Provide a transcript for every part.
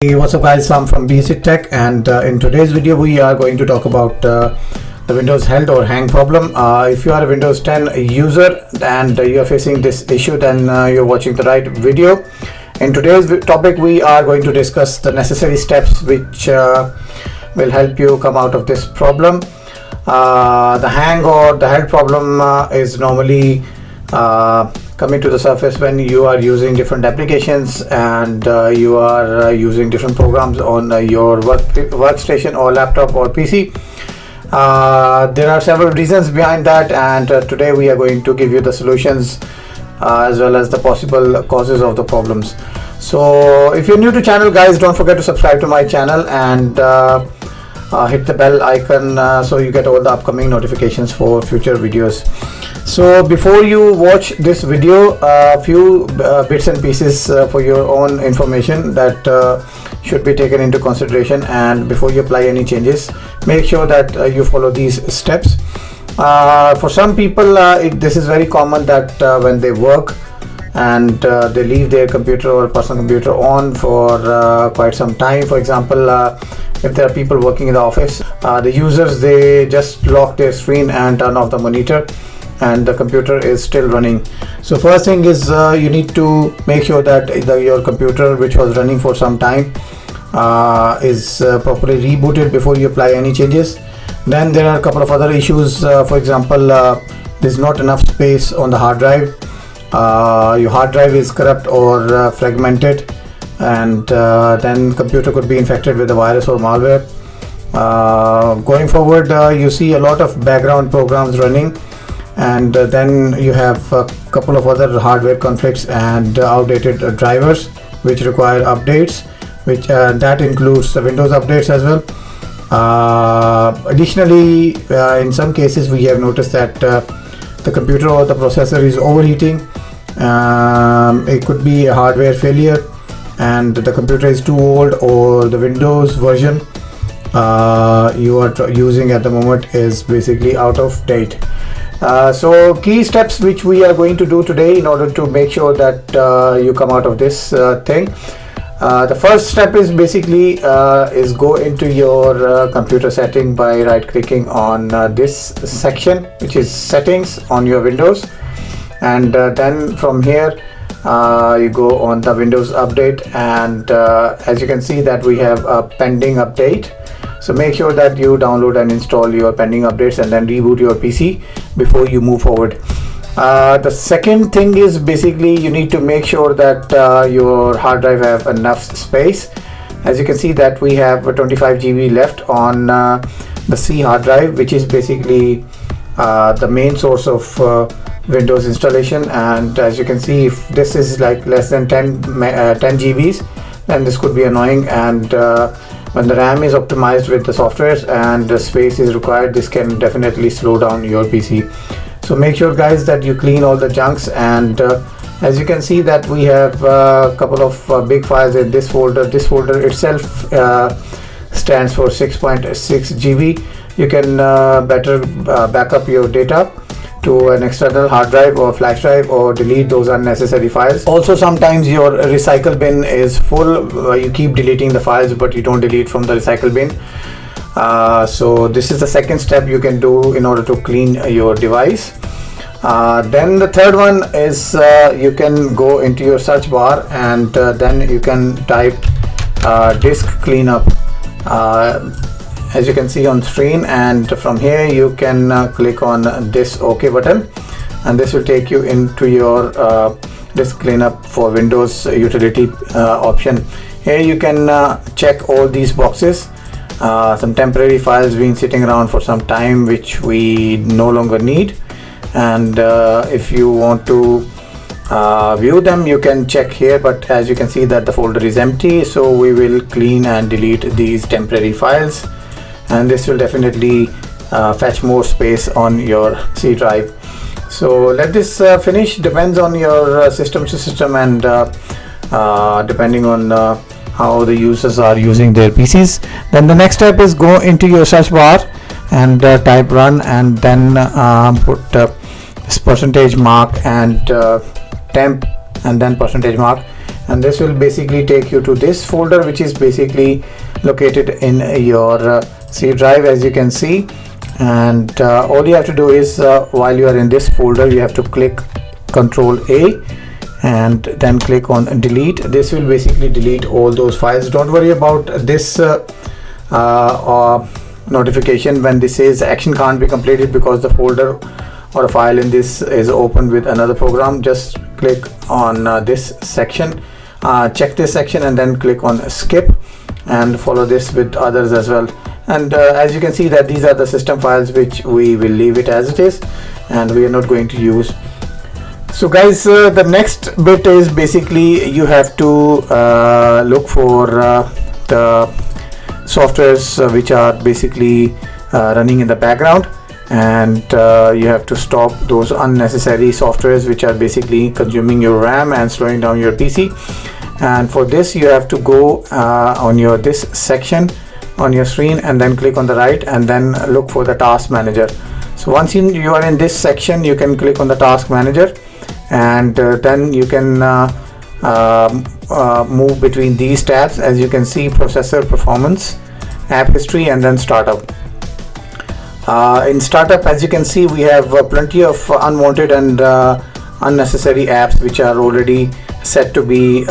Hey, what's up guys, I'm from Basic Tech, and in today's video we are going to talk about the Windows health or hang problem. If you are a Windows 10 user and you are facing this issue, then you're watching the right video. In today's topic we are going to discuss the necessary steps which will help you come out of this problem. The hang or the health problem is normally coming to the surface when you are using different applications and you are using different programs on your workstation or laptop or PC. There are several reasons behind that, and today we are going to give you the solutions as well as the possible causes of the problems. So if you're new to channel, guys, don't forget to subscribe to my channel and hit the bell icon so you get all the upcoming notifications for future videos. So before you watch this video, a few bits and pieces for your own information that should be taken into consideration, and before you apply any changes, make sure that you follow these steps. For some people this is very common that when they work and they leave their computer or personal computer on for quite some time. For example, if there are people working in the office, the users, they just lock their screen and turn off the monitor and the computer is still running. So first thing is you need to make sure that your computer, which was running for some time, is properly rebooted before you apply any changes. Then there are a couple of other issues. For example, there's not enough space on the hard drive. Your hard drive is corrupt or fragmented, and then computer could be infected with a virus or malware. Going forward, you see a lot of background programs running, and then you have a couple of other hardware conflicts and outdated drivers which require updates, which that includes the Windows updates as well. Additionally, in some cases we have noticed that the computer or the processor is overheating. It could be a hardware failure and the computer is too old, or the Windows version you are using at the moment is basically out of date. So key steps which we are going to do today in order to make sure that you come out of this thing. The first step is basically is go into your computer setting by right clicking on this section, which is settings on your Windows, and then from here you go on the Windows update, and as you can see that we have a pending update. So make sure that you download and install your pending updates and then reboot your PC before you move forward. The second thing is basically you need to make sure that your hard drive have enough space. As you can see that we have 25 GB left on the C hard drive, which is basically the main source of Windows installation. And as you can see, if this is like less than 10 GBs, then this could be annoying, and when the RAM is optimized with the softwares and the space is required, this can definitely slow down your PC. So make sure, guys, that you clean all the junks, and as you can see that we have a couple of big files in this folder. This folder itself stands for 6.6 GB. You can better back up your data to an external hard drive or flash drive, or delete those unnecessary files. Also, sometimes your recycle bin is full. You keep deleting the files but you don't delete from the recycle bin. So this is the second step you can do in order to clean your device. Then the third one is you can go into your search bar, and then you can type disk cleanup, as you can see on screen, and from here you can click on this OK button, and this will take you into your disk cleanup for Windows utility option. Here you can check all these boxes. Some temporary files been sitting around for some time which we no longer need, and if you want to view them, you can check here, but as you can see that the folder is empty, so we will clean and delete these temporary files, and this will definitely fetch more space on your C drive. So let this finish. Depends on your system to system, and depending on how the users are using their PCs. Then the next step is go into your search bar and type run, and then put this percentage mark and temp, and then percentage mark, and this will basically take you to this folder, which is basically located in your C drive, as you can see. And all you have to do is while you are in this folder, you have to click Control A and then click on delete. This will basically delete all those files. Don't worry about this notification when this says action can't be completed because the folder or a file in this is open with another program. Just click on this section, check this section, and then click on skip, and follow this with others as well. And as you can see that these are the system files which we will leave it as it is and we are not going to use. So guys, the next bit is basically you have to look for the softwares which are basically running in the background, and you have to stop those unnecessary softwares which are basically consuming your RAM and slowing down your PC. And for this you have to go on this section on your screen and then click on the right and then look for the task manager. So once you are in this section, you can click on the task manager, and then you can move between these tabs. As you can see, processor, performance, app history, and then startup. In startup, as you can see, we have plenty of unwanted and unnecessary apps which are already set to be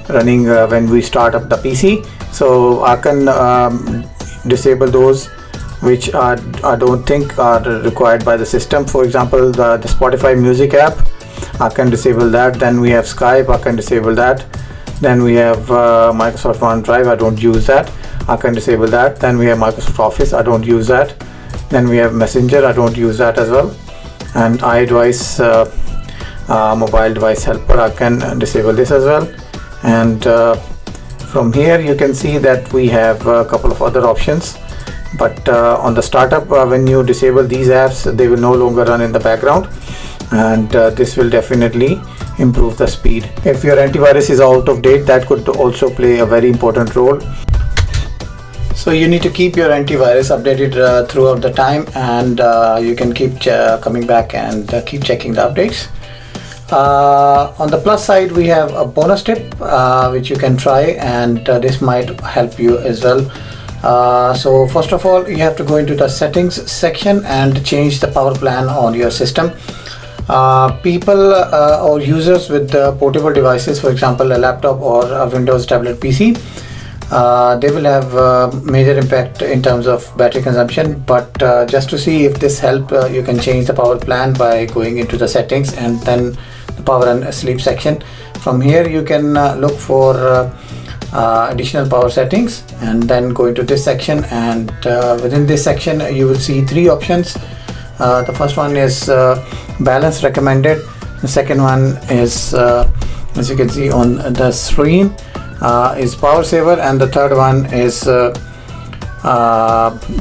running when we start up the PC. So I can disable those which I don't think are required by the system. For example, the Spotify music app, I can disable that. Then we have Skype, I can disable that. Then we have Microsoft OneDrive, I don't use that, I can disable that. Then we have Microsoft Office, I don't use that. Then we have Messenger, I don't use that as well. And iDevice, mobile device helper, I can disable this as well. And from here you can see that we have a couple of other options, but on the startup, when you disable these apps, they will no longer run in the background, and this will definitely improve the speed. If your antivirus is out of date, that could also play a very important role. So you need to keep your antivirus updated throughout the time, and you can keep coming back and keep checking the updates. On the plus side, we have a bonus tip which you can try, and this might help you as well. So first of all, you have to go into the settings section and change the power plan on your system. People or users with portable devices, for example a laptop or a Windows tablet PC, they will have major impact in terms of battery consumption. But just to see if this help, you can change the power plan by going into the settings and then the power and sleep section. From here you can look for additional power settings and then go into this section, and within this section you will see three options. The first one is balance recommended, the second one is as you can see on the screen is power saver, and the third one is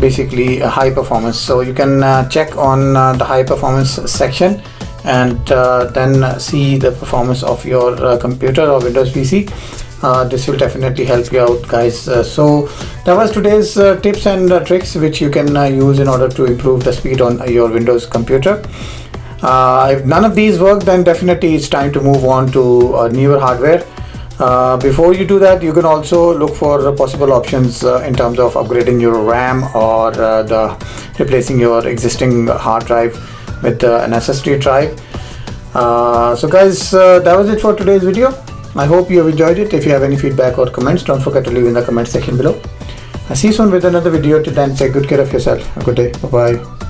basically a high performance. So you can check on the high performance section and then see the performance of your computer or Windows PC. This will definitely help you out, guys. So that was today's tips and tricks which you can use in order to improve the speed on your Windows computer. If none of these work, then definitely it's time to move on to newer hardware. Before you do that, you can also look for possible options in terms of upgrading your RAM or replacing your existing hard drive with an SSD drive. So guys, that was it for today's video. I hope you have enjoyed it. If you have any feedback or comments, don't forget to leave in the comment section below. I'll see you soon with another video. Till then, take good care of yourself. Have a good day. Bye bye.